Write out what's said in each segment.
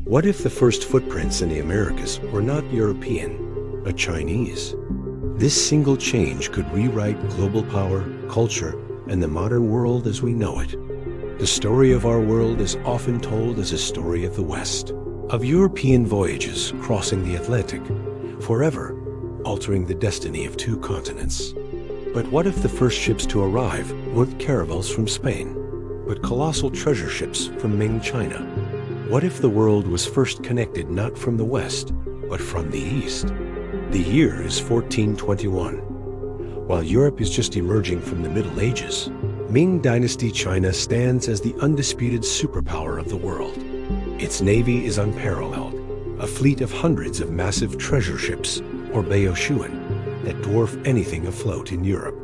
What if the first footprints in the Americas were not European, but Chinese? This single change could rewrite global power, culture, and the modern world as we know it. The story of our world is often told as a story of the West, of European voyages crossing the Atlantic, forever altering the destiny of two continents. But what if the first ships to arrive weren't caravels from Spain, but colossal treasure ships from Ming China? What if the world was first connected not from the West, but from the East? The year is 1421. While Europe is just emerging from the Middle Ages, Ming Dynasty China stands as the undisputed superpower of the world. Its navy is unparalleled, a fleet of hundreds of massive treasure ships, or Baoshuan, that dwarf anything afloat in Europe.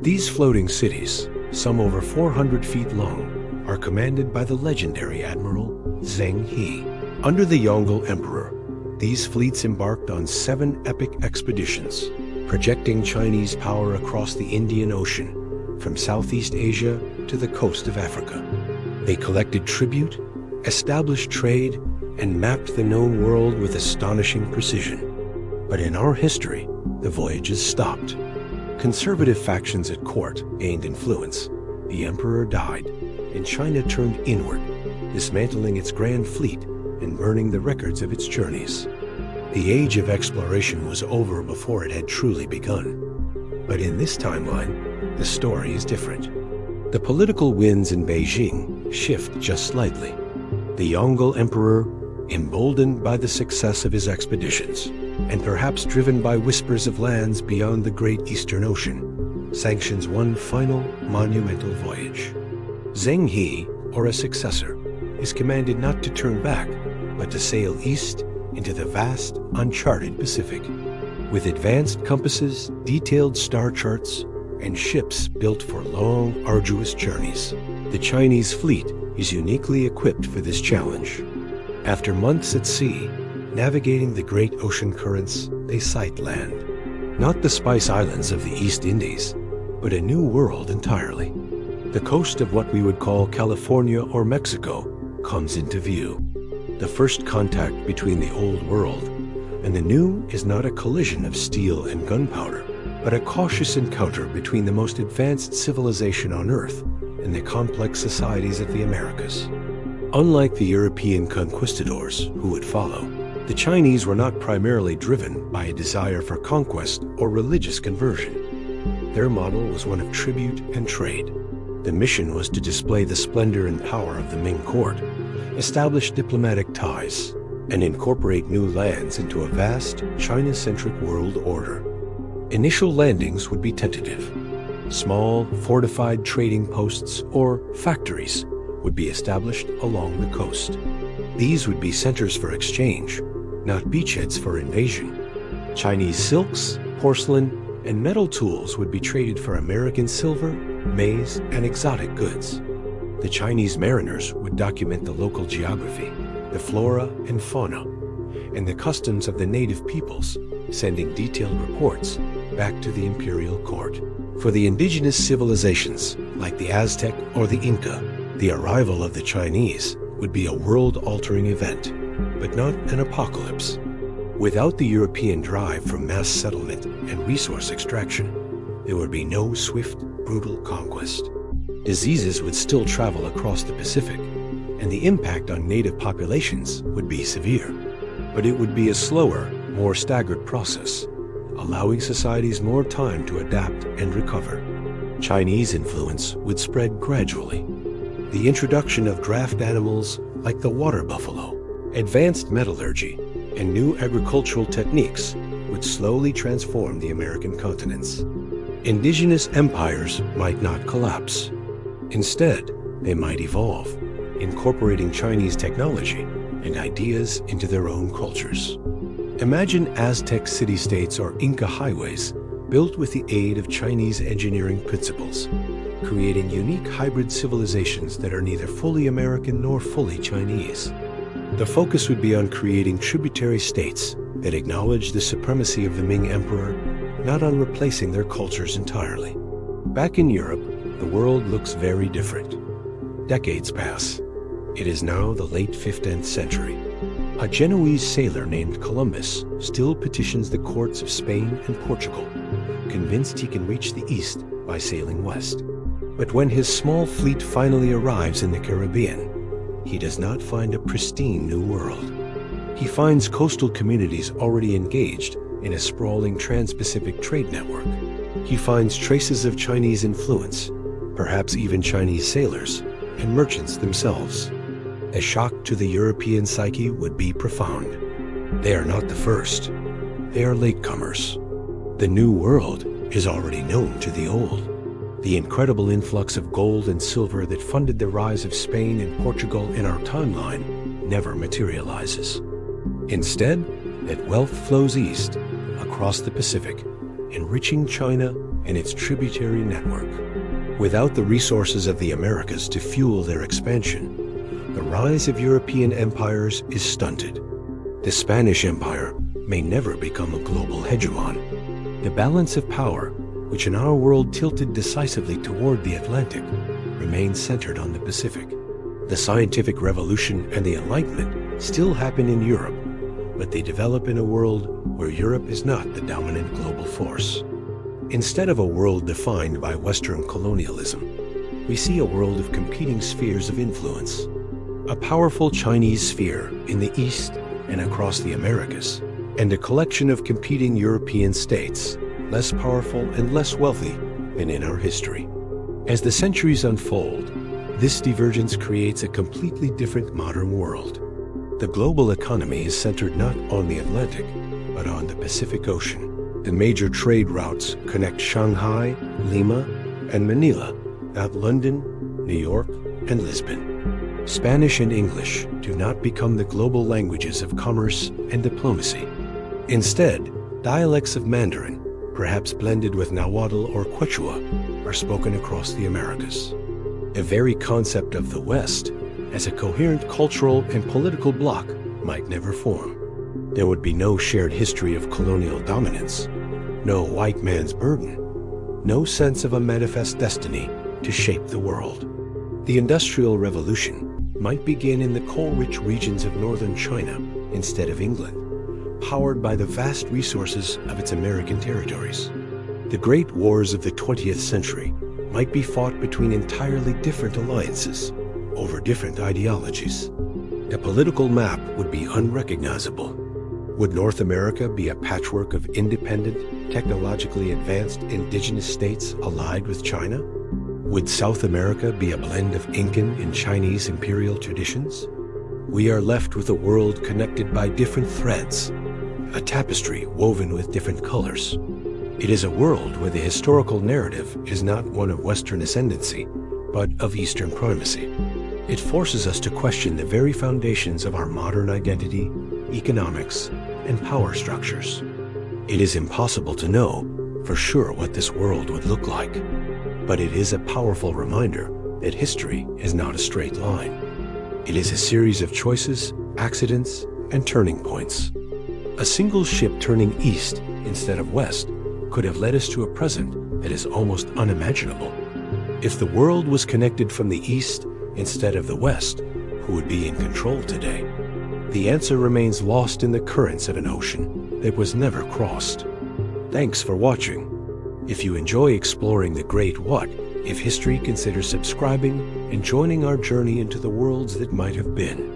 These floating cities, some over 400 feet long, are commanded by the legendary Admiral Zheng He. Under the Yongle Emperor, these fleets embarked on 7 epic expeditions, projecting Chinese power across the Indian Ocean, from Southeast Asia to the coast of Africa. They collected tribute, established trade, and mapped the known world with astonishing precision. But in our history, the voyages stopped. Conservative factions at court gained influence. The emperor died, and China turned inward, dismantling its grand fleet and burning the records of its journeys. The age of exploration was over before it had truly begun. But in this timeline, the story is different. The political winds in Beijing shift just slightly. The Yongle Emperor, emboldened by the success of his expeditions, and perhaps driven by whispers of lands beyond the great Eastern Ocean, sanctions one final monumental voyage. Zheng He, or a successor, is commanded not to turn back, but to sail east into the vast, uncharted Pacific. With advanced compasses, detailed star charts, and ships built for long, arduous journeys, the Chinese fleet is uniquely equipped for this challenge. After months at sea, navigating the great ocean currents, they sight land. Not the Spice Islands of the East Indies, but a new world entirely. The coast of what we would call California or Mexico comes into view. The first contact between the old world and the new is not a collision of steel and gunpowder, but a cautious encounter between the most advanced civilization on Earth and the complex societies of the Americas. Unlike the European conquistadors who would follow, the Chinese were not primarily driven by a desire for conquest or religious conversion. Their model was one of tribute and trade. The mission was to display the splendor and power of the Ming court, establish diplomatic ties, and incorporate new lands into a vast, China-centric world order. Initial landings would be tentative. Small, fortified trading posts or factories would be established along the coast. These would be centers for exchange, not beachheads for invasion. Chinese silks, porcelain, and metal tools would be traded for American silver, maize, and exotic goods. The Chinese mariners would document the local geography, the flora and fauna, and the customs of the native peoples, sending detailed reports back to the imperial court. For the indigenous civilizations, like the Aztec or the Inca, the arrival of the Chinese would be a world-altering event, but not an apocalypse. Without the European drive for mass settlement and resource extraction, there would be no swift, brutal conquest. Diseases would still travel across the Pacific, and the impact on native populations would be severe. But it would be a slower, more staggered process, allowing societies more time to adapt and recover. Chinese influence would spread gradually. The introduction of draft animals like the water buffalo, advanced metallurgy, and new agricultural techniques would slowly transform the American continents. Indigenous empires might not collapse. Instead, they might evolve, incorporating Chinese technology and ideas into their own cultures. Imagine Aztec city-states or Inca highways built with the aid of Chinese engineering principles, creating unique hybrid civilizations that are neither fully American nor fully Chinese. The focus would be on creating tributary states that acknowledge the supremacy of the Ming Emperor, not on replacing their cultures entirely. Back in Europe, the world looks very different. Decades pass. It is now the late 15th century. A Genoese sailor named Columbus still petitions the courts of Spain and Portugal, convinced he can reach the east by sailing west. But when his small fleet finally arrives in the Caribbean, he does not find a pristine new world. He finds coastal communities already engaged in a sprawling trans-Pacific trade network. He finds traces of Chinese influence, perhaps even Chinese sailors and merchants themselves. A shock to the European psyche would be profound. They are not the first. They are latecomers. The New World is already known to the Old. The incredible influx of gold and silver that funded the rise of Spain and Portugal in our timeline never materializes. Instead, that wealth flows east, across the Pacific, enriching China and its tributary network. Without the resources of the Americas to fuel their expansion, the rise of European empires is stunted. The Spanish Empire may never become a global hegemon. The balance of power, which in our world tilted decisively toward the Atlantic, remains centered on the Pacific. The scientific revolution and the Enlightenment still happen in Europe, but they develop in a world where Europe is not the dominant global force. Instead of a world defined by Western colonialism, we see a world of competing spheres of influence. A powerful Chinese sphere in the East and across the Americas, and a collection of competing European states, less powerful and less wealthy than in our history. As the centuries unfold, this divergence creates a completely different modern world. The global economy is centered not on the Atlantic, but on the Pacific Ocean. The major trade routes connect Shanghai, Lima, and Manila, not London, New York, and Lisbon. Spanish and English do not become the global languages of commerce and diplomacy. Instead, dialects of Mandarin, perhaps blended with Nahuatl or Quechua, are spoken across the Americas. The very concept of the West as a coherent cultural and political bloc might never form. There would be no shared history of colonial dominance, no white man's burden, no sense of a manifest destiny to shape the world. The Industrial Revolution might begin in the coal-rich regions of northern China instead of England, powered by the vast resources of its American territories. The great wars of the 20th century might be fought between entirely different alliances over different ideologies. The political map would be unrecognizable. Would North America be a patchwork of independent, technologically advanced indigenous states allied with China? Would South America be a blend of Incan and Chinese imperial traditions? We are left with a world connected by different threads, a tapestry woven with different colors. It is a world where the historical narrative is not one of Western ascendancy, but of Eastern primacy. It forces us to question the very foundations of our modern identity, economics, and power structures. It is impossible to know for sure what this world would look like, but it is a powerful reminder that history is not a straight line. It is a series of choices, accidents, and turning points. A single ship turning east instead of west could have led us to a present that is almost unimaginable. If the world was connected from the east instead of the west, who would be in control today? The answer remains lost in the currents of an ocean that was never crossed. Thanks for watching. If you enjoy exploring the great what if history, consider subscribing and joining our journey into the worlds that might have been.